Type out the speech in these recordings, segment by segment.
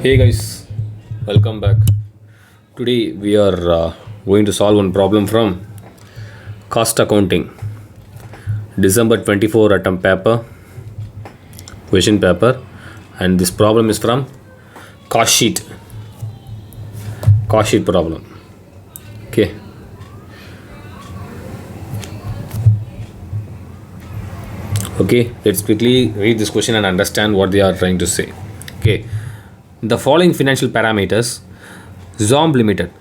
Hey guys, welcome back. Today we are going to solve one problem from cost accounting, December 24 attempt paper, question paper, and this problem is from cost sheet, problem. Okay, let's quickly read this question and understand what they are trying to say. Okay, the following financial parameters Zomb Limited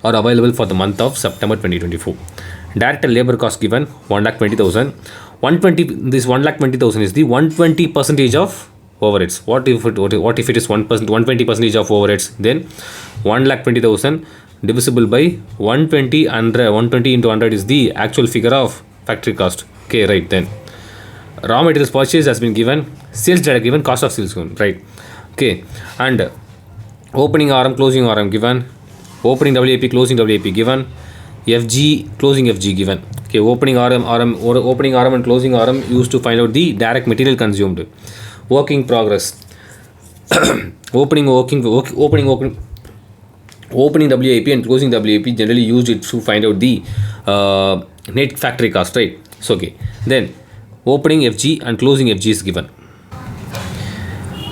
are available for the month of September 2024. Direct labor cost given 1,20,000. 120, this 1,20,000 is the 120 percentage of overheads. What if it is 1%, 120 percentage of overheads? Then 1,20,000 divisible by 120 and 120 into 100 is the actual figure of factory cost. Okay, right. Then raw materials purchase has been given, sales data given, cost of sales given, right? Okay, and opening RM, closing RM given, opening WAP, closing WAP given, FG, closing FG given. Okay, opening RM and closing RM used to find out the direct material consumed. Work in progress. opening WAP and closing WAP generally used it to find out the net factory cost, right? So okay, then opening FG and closing FG is given.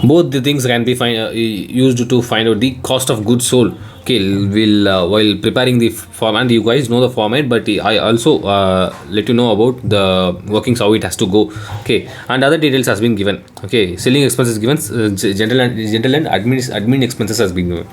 Both the things can be used to find out the cost of goods sold. Okay, we'll while preparing the format, you guys know the format, but I also let you know about the workings, how it has to go. Okay, and other details has been given. Okay, selling expenses given, general and admin expenses has been given.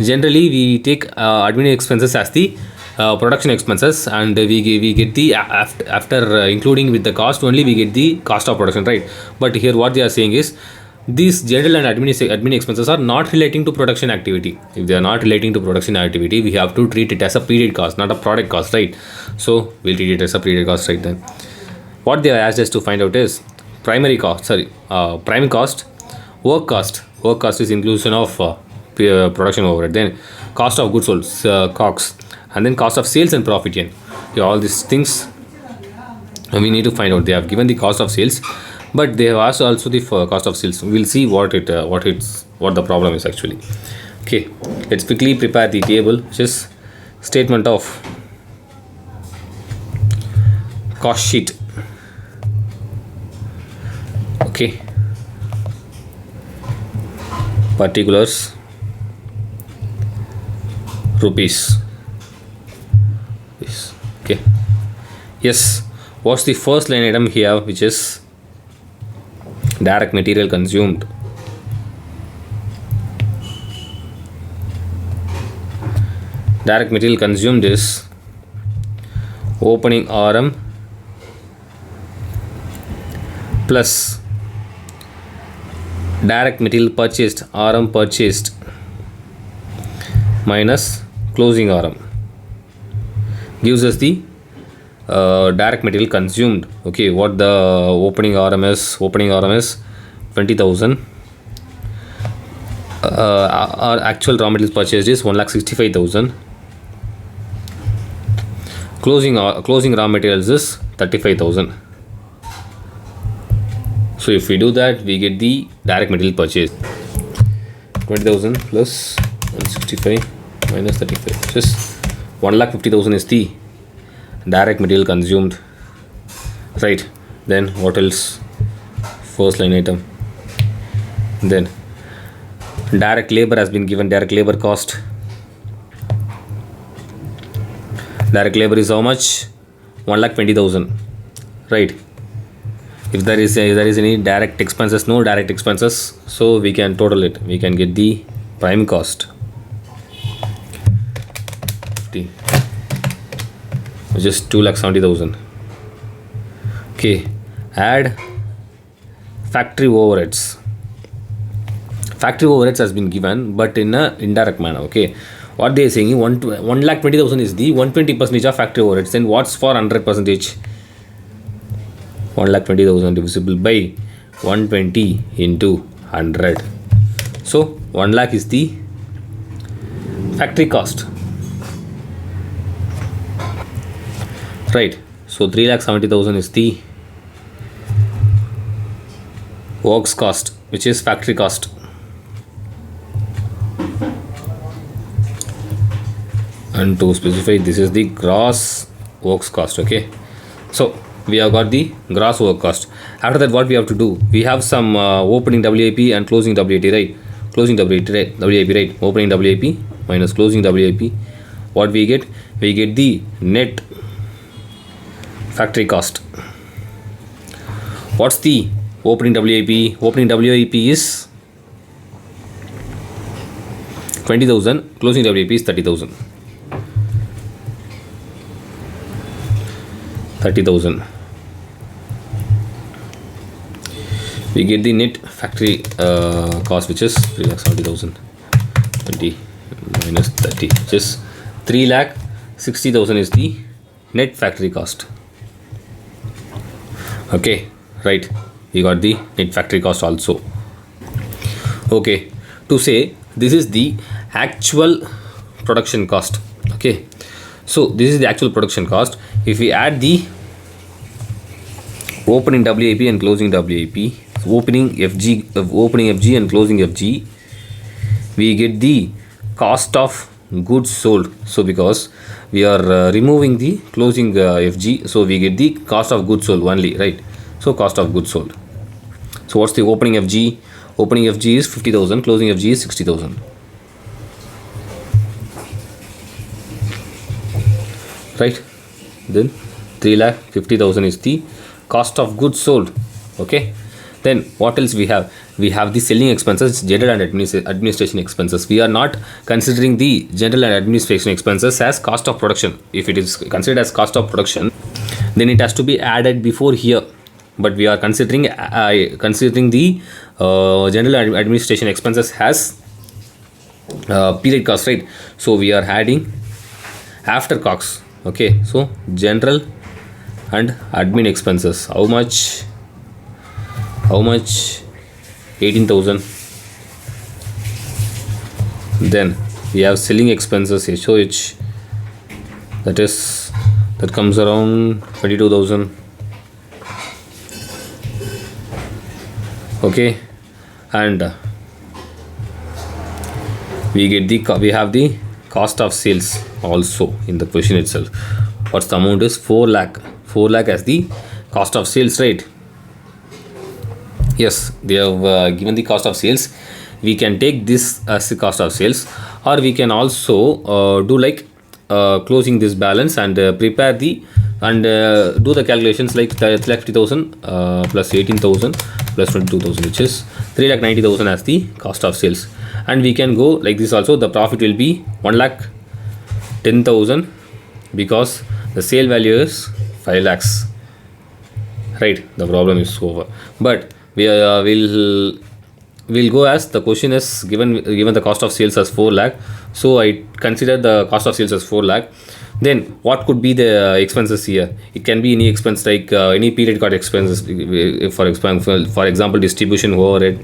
Generally we take admin expenses as the production expenses, and we get the after including with the cost only, we get the cost of production, right? But here what they are saying is these general and admin expenses are not relating to production activity. If they are not relating to production activity, we have to treat it as a period cost, not a product cost, right? So we'll treat it as a period cost, right? Then what they are asked us to find out is prime cost, work cost is inclusion of production overhead, then cost of goods sold, COGS, and then cost of sales and profit. Okay, all these things we need to find out. They have given the cost of sales, but they have asked also the cost of sales. We'll see what the problem is actually. Okay, let's quickly prepare the table, which is statement of cost sheet. Okay, particulars rupees. Okay, yes, what's the first line item here, which is direct material consumed. Direct material consumed is opening RM plus direct material purchased, RM purchased, minus closing RM gives us the direct material consumed. Okay, what the opening RM is 20,000. Our actual raw materials purchased is 1,65,000. Closing raw materials is 35,000. So if we do that, we get the direct material purchase 20,000 plus 165 minus 35, just 1,50,000 is the direct material consumed, right? Then what else? First line item. Then direct labor has been given, direct labor cost. Direct labor is how much? 1,20,000, right? If there is any direct expenses, no direct expenses, so we can total it. We can get the prime cost, which is 2,70,000. Okay, add factory overheads. Factory overheads has been given, but in a indirect manner. Okay, what they are saying, 1,20,000 is the 120% of factory overheads. Then what's for 100%? 1,20,000 divisible by 120 into 100. So 1 lakh is the factory cost, right? So 3,70,000 is the works cost, which is factory cost. and to specify this is the gross works cost. Okay, so we have got the gross work cost. After that, what we have to do, we have some opening WIP and closing WIP, right? Closing WIP, right? Opening WIP minus closing WIP. What we get the net factory cost. What's the opening WIP? Opening WIP is 20,000, closing WIP is 30,000. 30,000. We get the net factory cost, which is 3,70,000. 20 minus 30, which is 3,60,000 is the net factory cost. Okay, right, we got the net factory cost also. Okay, to say this is the actual production cost. Okay, so this is the actual production cost. If we add the opening WIP and closing WIP, opening FG and closing FG, we get the cost of goods sold. So because we are removing the closing FG, so we get the cost of goods sold only, right? So cost of goods sold. So what's the opening FG? Opening FG is 50,000, closing FG is 60,000. Right? Then 3,50,000 is the cost of goods sold. Okay, then what else we have? We have the selling expenses, general and administration expenses. We are not considering the general and administration expenses as cost of production. If it is considered as cost of production, then it has to be added before here, but we are considering the general and administration expenses as period cost, right? So we are adding after costs. Okay, so general and admin expenses, how much 18,000. Then we have selling expenses, HOH, that comes around 22,000. Okay, and we have the cost of sales also in the question itself. What's the amount is 4 lakh as the cost of sales, right? Yes, they have given the cost of sales. We can take this as the cost of sales, or we can also do like closing this balance and prepare the and do the calculations like 3,50,000 plus 18,000 plus 22,000, which is 3,90,000 as the cost of sales. And we can go like this also. The profit will be 1,10,000 because the sale value is 5 lakhs. Right, the problem is over. But we will go as the question is given the cost of sales as 4 lakh. So I consider the cost of sales as 4 lakh. Then what could be the expenses here? It can be any expense like any period cost expenses, for example distribution overhead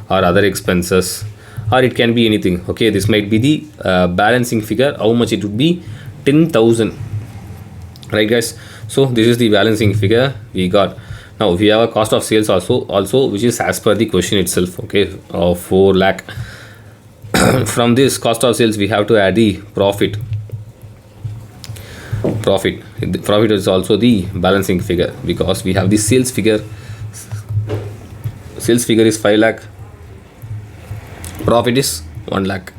or other expenses, or it can be anything. Okay, this might be the balancing figure. How much it would be? 10,000. Right, guys? So this is the balancing figure we got. Now we have a cost of sales also which is as per the question itself. Okay, of 4 lakh. From this cost of sales we have to add the profit. Profit is also the balancing figure because we have the sales figure. Sales figure is 5 lakh. Profit is 1 lakh.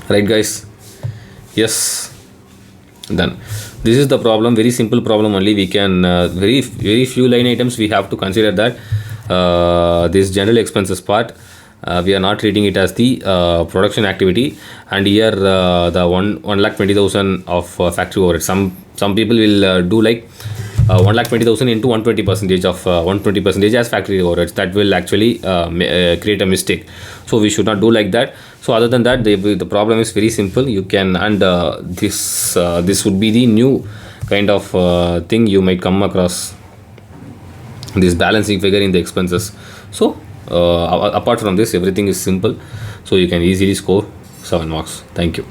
Right, guys? Yes. Done. This is the problem. Very simple problem only. We can very few line items we have to consider that this general expenses part. We are not treating it as the production activity, and here the 1,20,000 of factory overhead. Some people will do like 1,20,000 into 120% of 120% as factory overheads. That will actually create a mistake. So we should not do like that. So other than that, the problem is very simple. You can, and this would be the new kind of thing you might come across, this balancing figure in the expenses. So apart from this, everything is simple, so you can easily score 7 marks. Thank you.